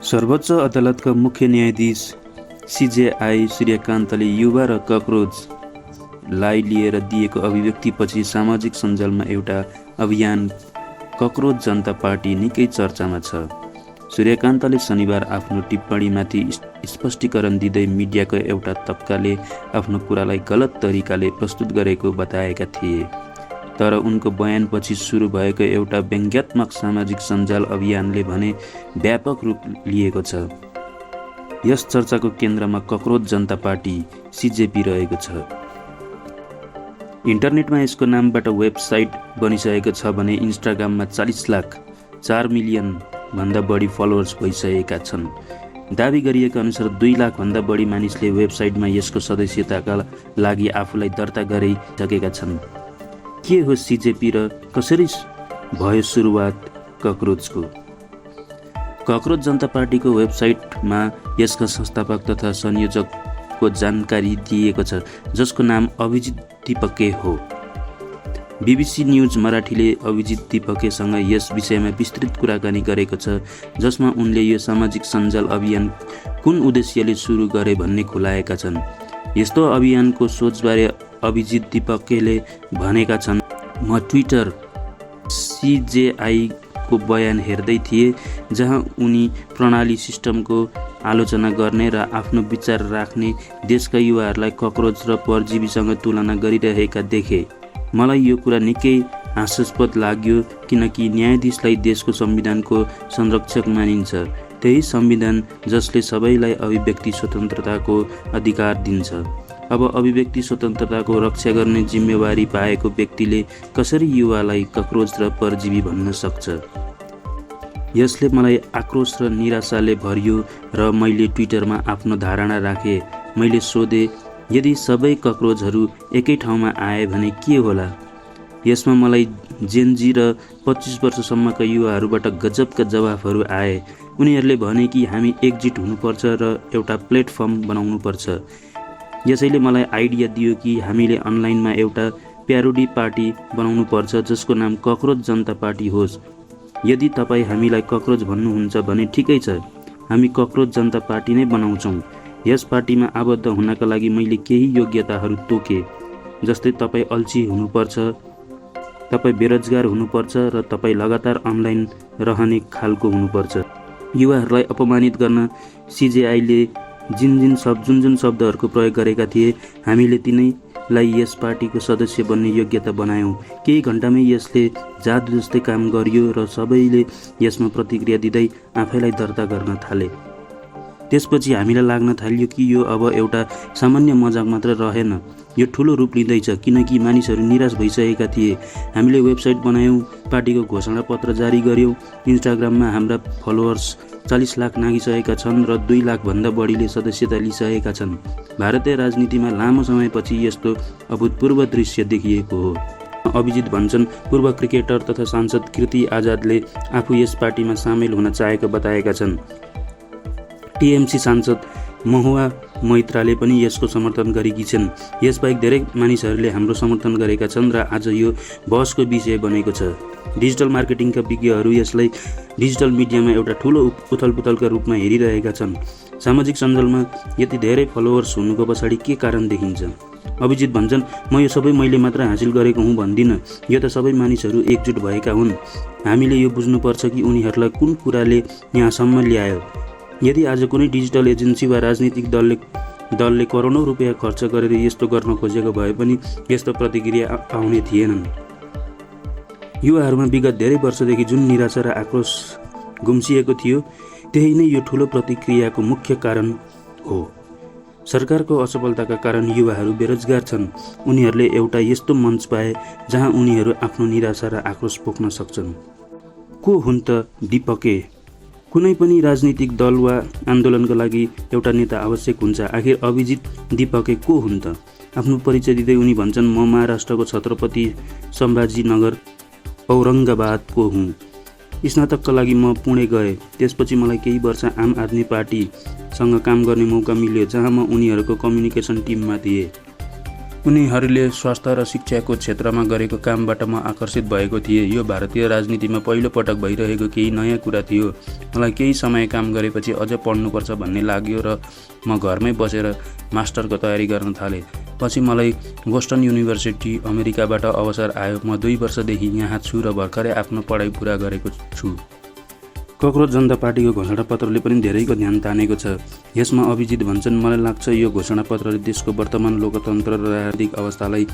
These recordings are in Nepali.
सर्वोच्च अदालतका मुख्य न्यायाधीश सिजेआई सूर्यकान्तले युवा र ककरोचलाई लिएर दिएको अभिव्यक्तिपछि सामाजिक सञ्जालमा एउटा अभियान ककरोच जनता पार्टी निकै चर्चामा छ। सूर्यकान्तले शनिबार आफ्नो टिप्पणीमाथि स्पष्टीकरण दिँदै मिडियाको एउटा तबकाले आफ्नो कुरालाई गलत तरिकाले प्रस्तुत गरेको बताएका थिए। तर उनको बयानपछि सुरु भएको एउटा व्यङ्ग्यात्मक सामाजिक सञ्जाल अभियानले भने व्यापक रूप लिएको छ। यस चर्चाको केन्द्रमा ककरोच जनता पार्टी सिजेपी रहेको छ। इन्टरनेटमा यसको नामबाट वेबसाइट बनिसकेको छ भने इन्स्टाग्राममा 40 लाख 4 मिलियन भन्दा बढी फलोअर्स भइसकेका छन्। दाबी गरिएका अनुसार 2 लाख भन्दा बढी मानिसले वेबसाइटमा यसको सदस्यताका लागि आफूलाई दर्ता गरिसकेका छन्। के हो सिजेपी र कसरी भयो सुरुवात ककरोचको? ककरोच जनता पार्टीको वेबसाइटमा यसका संस्थापक तथा संयोजकको जानकारी दिएको छ, जसको नाम अभिजित दीपके हो। बीबीसी न्युज मराठीले अभिजित दीपकेसँग यस विषयमा विस्तृत कुराकानी गरेको छ, जसमा उनले यो सामाजिक सञ्जाल अभियान कुन उद्देश्यले सुरु गरे भन्ने खुलाएका छन्। यस्तो अभियानको सोचबारे अभिजित दीपकेले भनेका छन्, म ट्विटर सिजेआईको बयान हेर्दै थिएँ, जहाँ उनी प्रणाली सिस्टमको आलोचना गर्ने र आफ्नो विचार राख्ने देशका युवाहरूलाई ककरोच र परजीवीसँग तुलना गरिरहेका देखे। मलाई यो कुरा निकै हास्यास्पद लाग्यो, किनकि न्यायाधीशलाई देशको संविधानको संरक्षक मानिन्छ, त्यही संविधान जसले सबैलाई अभिव्यक्ति स्वतन्त्रताको अधिकार दिन्छ। अब अभिव्यक्ति स्वतन्त्रताको रक्षा गर्ने जिम्मेवारी पाएको व्यक्तिले कसरी युवालाई ककरोच र परजीवी भन्न सक्छ? यसले मलाई आक्रोश र निराशाले भरियो र मैले ट्विटरमा आफ्नो धारणा राखेँ। मैले सोधेँ, यदि सबै ककरोचहरू एकै ठाउँमा आए भने के होला? यसमा मलाई जेनजी र 25 वर्षसम्मका युवाहरूबाट गजबका जवाफहरू आए। उनीहरूले भने कि हामी एकजुट हुनुपर्छ र एउटा प्लेटफर्म बनाउनुपर्छ। यसैले मलाई आइडिया दियो कि हामीले अनलाइनमा एउटा प्यारोडी पार्टी बनाउनुपर्छ, जसको नाम ककरोच जनता पार्टी होस्। यदि तपाईँ हामीलाई ककरोच भन्नुहुन्छ भने ठिकै छ, हामी ककरोच जनता पार्टी नै बनाउँछौँ। यस पार्टीमा आबद्ध हुनका लागि मैले केही योग्यताहरू तोकेँ, जस्तै तपाईँ अल्छी हुनुपर्छ, तपाईँ बेरोजगार हुनुपर्छ र तपाईँ लगातार अनलाइन रहने खालको हुनुपर्छ। युवाहरूलाई अपमानित गर्न सिजेआईले जुन जुन शब्दहरूको प्रयोग गरेका थिए, हामीले तिनैलाई यस पार्टीको सदस्य बन्ने योग्यता बनायौँ। केही घन्टामै यसले जादु जस्तै काम गर्यो र सबैले यसमा प्रतिक्रिया दिँदै आफैलाई दर्ता गर्न थाले। त्यसपछि हामीलाई लाग्न थाल्यो कि यो अब एउटा सामान्य मजाक मात्र रहेन, यो ठुलो रूप लिँदैछ, किनकि मानिसहरू निराश भइसकेका थिए। हामीले वेबसाइट बनायौँ, पार्टीको घोषणापत्र जारी गर्यौँ, इन्स्टाग्राममा हाम्रा फलोअर्स 40 लाख नागिसकेका छन् र 2 लाख भन्दा बढीले सदस्यता लिइसकेका छन्। भारतीय राजनीतिमा लामो समयपछि यस्तो अभूतपूर्व दृश्य देखिएको हो। अभिजित भन्छन्, पूर्व क्रिकेटर तथा सांसद कीर्ति आजादले आफू यस पार्टीमा सामेल हुन चाहेको बताएका छन्। टिएमसी सांसद महुआ मैत्राले पनि यसको समर्थन गरेकी छन्। यसबाहेक धेरै मानिसहरूले हाम्रो समर्थन गरेका छन् र आज यो बहसको विषय बनेको छ। डिजिटल मार्केटिङका विज्ञहरू यसलाई डिजिटल मिडियामा एउटा ठुलो उथलपुथलका रूपमा हेरिरहेका छन्। सामाजिक सञ्जालमा यति धेरै फलोअर्स हुनुको पछाडि के कारण देखिन्छ? अभिजित भन्छन्, म यो सबै मैले मात्र हासिल गरेको हुँ भन्दिनँ, यो त सबै मानिसहरू एकजुट भएका हुन्। हामीले यो बुझ्नुपर्छ कि उनीहरूलाई कुन कुराले यहाँसम्म ल्यायो। यदि आज कुनै डिजिटल एजेन्सी वा राजनीतिक दलले करोडौँ रुपियाँ खर्च गरेर यस्तो गर्न खोजेको भए पनि यस्तो प्रतिक्रिया आउने थिएनन्। युवाहरूमा विगत धेरै वर्षदेखि जुन निराशा र आक्रोश गुम्सिएको थियो, त्यही नै यो ठुलो प्रतिक्रियाको मुख्य कारण हो। सरकारको असफलताका कारण युवाहरू बेरोजगार छन्। उनीहरूले एउटा यस्तो मञ्च पाए जहाँ उनीहरू आफ्नो निराशा र आक्रोश पोख्न सक्छन्। को हुन् त दीपके? कुनै पनि राजनीतिक दल वा आन्दोलनको लागि एउटा नेता आवश्यक हुन्छ। आखिर अभिजित दीपके को हुन् त? आफ्नो परिचय दिँदै उनी भन्छन्, म महाराष्ट्रको छत्रपति सम्भाजीनगर औरङ्गाबादको हुँ। स्नातकका लागि म पुणे गएँ। त्यसपछि मलाई केही वर्ष आम आदमी पार्टीसँग काम गर्ने मौका मिल्यो, जहाँ म उनीहरूको कम्युनिकेसन टिममा थिएँ। उनीहरूले स्वास्थ्य र शिक्षाको क्षेत्रमा गरेको कामबाट म आकर्षित भएको थिएँ। यो भारतीय राजनीतिमा पहिलो पटक भइरहेको केही नयाँ कुरा थियो। मलाई केही समय काम गरेपछि अझ पढ्नुपर्छ भन्ने लाग्यो र म घरमै बसेर मास्टरको तयारी गर्न थालेँ। पछि मलाई बोस्टन युनिभर्सिटी अमेरिकाबाट अवसर आयो। म 2 वर्षदेखि यहाँ छु र भर्खरै आफ्नो पढाइ पुरा गरेको छु। कक्रोच जनता पार्टीको घोषणापत्रले पनि धेरैको ध्यान तानेको छ। यसमा अभिजित भन्छन्, मलाई लाग्छ यो घोषणापत्रले देशको वर्तमान लोकतन्त्र र राजनीतिक अवस्थालाई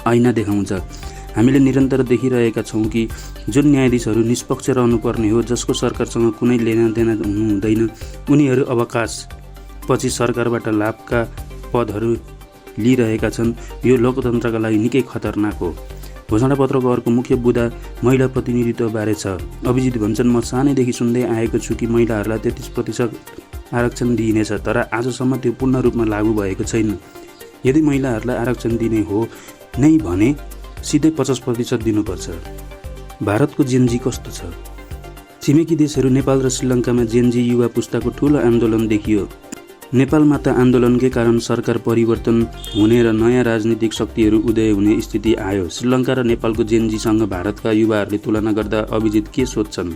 ऐना देखाउँछ। हामीले निरन्तर देखिरहेका छौँ कि जुन न्यायाधीशहरू निष्पक्ष रहनुपर्ने हो, जसको सरकारसँग कुनै लेनादेना हुनुहुँदैन, उनीहरू अवकाश पछि सरकारबाट लाभका पदहरू लिइरहेका छन्। यो लोकतन्त्रका लागि निकै खतरनाक हो। घोषणापत्रको अर्को मुख्य बुँदा महिला प्रतिनिधित्वबारे छ। अभिजित भन्छन्, म सानैदेखि सुन्दै आएको छु कि महिलाहरूलाई 33% आरक्षण दिइनेछ, तर आजसम्म त्यो पूर्ण रूपमा लागू भएको छैन। यदि महिलाहरूलाई आरक्षण दिने हो नै भने सिधै 50% दिनुपर्छ। भारतको जेनजी कस्तो छ? छिमेकी देशहरू नेपाल र श्रीलङ्कामा जेनजी युवा पुस्ताको ठुलो आन्दोलन देखियो। नेपालमा त आन्दोलनकै कारण सरकार परिवर्तन हुने र नयाँ राजनीतिक शक्तिहरू उदय हुने स्थिति आयो। श्रीलङ्का र नेपालको जेनजीसँग भारतका युवाहरूले तुलना गर्दा अभिजित के सोध्छन्?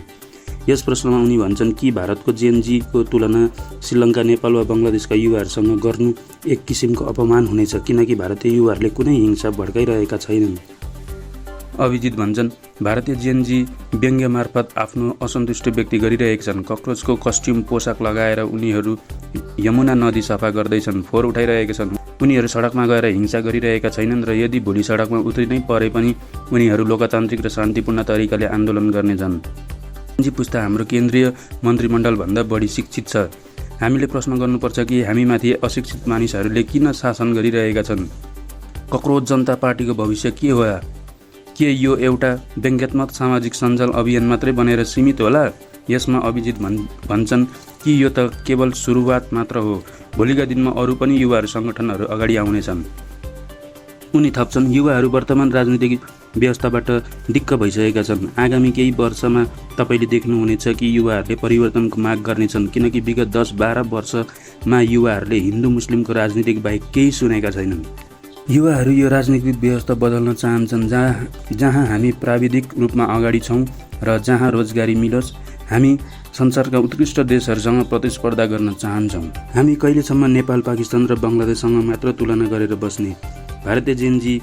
यस प्रश्नमा उनी भन्छन् कि भारतको जेनजीको तुलना श्रीलङ्का, नेपाल वा बङ्गलादेशका युवाहरूसँग गर्नु एक किसिमको अपमान हुनेछ, किनकि भारतीय युवाहरूले कुनै हिंसा भड्काइरहेका छैनन्। अभिजित भन्छन्, भारतीय जेनजी व्यङ्ग्य मार्फत आफ्नो असन्तुष्टि व्यक्त गरिरहेका छन्। कक्रोचको कस्ट्युम पोसाक लगाएर उनीहरू यमुना नदी सफा गर्दैछन्, फोहोर उठाइरहेका छन्। उनीहरू सडकमा गएर हिंसा गरिरहेका छैनन् र यदि भोलि सडकमा उत्रिनै परे पनि उनीहरू लोकतान्त्रिक र शान्तिपूर्ण तरिकाले आन्दोलन गर्नेछन्। जेनजी पुस्ता हाम्रो केन्द्रीय मन्त्रीमण्डलभन्दा बढी शिक्षित छ। हामीले प्रश्न गर्नुपर्छ कि हामीमाथि अशिक्षित मानिसहरूले किन शासन गरिरहेका छन्? कक्रोच जनता पार्टीको भविष्य के हो? के यो एउटा व्यङ्ग्यात्मक सामाजिक सञ्जाल अभियान मात्रै बनेर सीमित होला? यसमा अभिजित भन्छन् कि यो त केवल सुरुवात मात्र हो। भोलिका दिनमा अरू पनि युवाहरू सङ्गठनहरू अगाडि आउनेछन्। उनी थप्छन्, युवाहरू वर्तमान राजनीतिक व्यवस्थाबाट दिक्क भइसकेका छन्। आगामी केही वर्षमा तपाईँले देख्नुहुनेछ कि युवाहरूले परिवर्तनको माग गर्नेछन्, किनकि विगत 10-12 वर्षमा युवाहरूले हिन्दू मुस्लिमको राजनीतिक बाहेक केही सुनेका छैनन्। युवाहरू यो राजनीतिक व्यवस्था बदल्न चाहन्छन्, जहाँ हामी प्राविधिक रूपमा अगाडि छौँ र जहाँ रोजगारी मिलोस्। हामी संसारका उत्कृष्ट देशहरूसँग प्रतिस्पर्धा गर्न चाहन्छौँ। हामी कहिलेसम्म नेपाल, पाकिस्तान र बङ्गलादेशसँग मात्र तुलना गरेर बस्ने? भारतीय जेनजी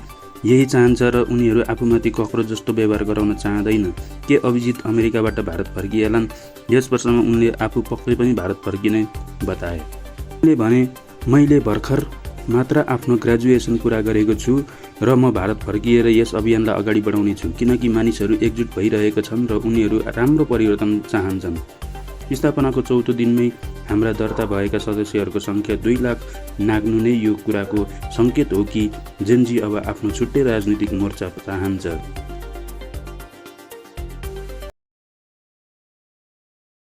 यही चाहन्छ र उनीहरू आफूमाथि कक्रोच जस्तो व्यवहार गराउन चाहँदैन। के अभिजित अमेरिकाबाट भारत फर्किएलान्? यस वर्षमा उनले आफू पक्कै पनि भारत फर्किने बताए। उनले भने, मैले भर्खर मात्र आफ्नो ग्रेजुएसन पुरा गरेको छु र म भारत फर्किएर यस अभियानलाई अगाडि बढाउने छु, किनकि मानिसहरू एकजुट भइरहेका छन् र उनीहरू राम्रो परिवर्तन चाहन्छन्। स्थापनाको 4औं दिनमै हाम्रा दर्ता भएका सदस्यहरूको सङ्ख्या 2 लाख नाग्नु नै यो कुराको सङ्केत हो कि जेनजी अब आफ्नो छुट्टै राजनीतिक मोर्चा चाहन्छ।